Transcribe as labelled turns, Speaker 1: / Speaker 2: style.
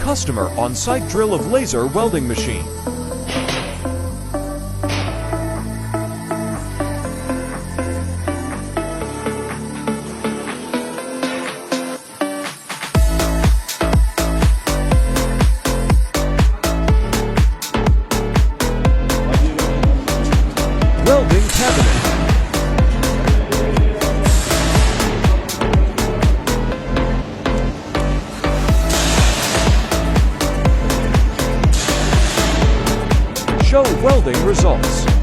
Speaker 1: Customer on-site drill of laser welding machine. Welding cabinet. Show welding results.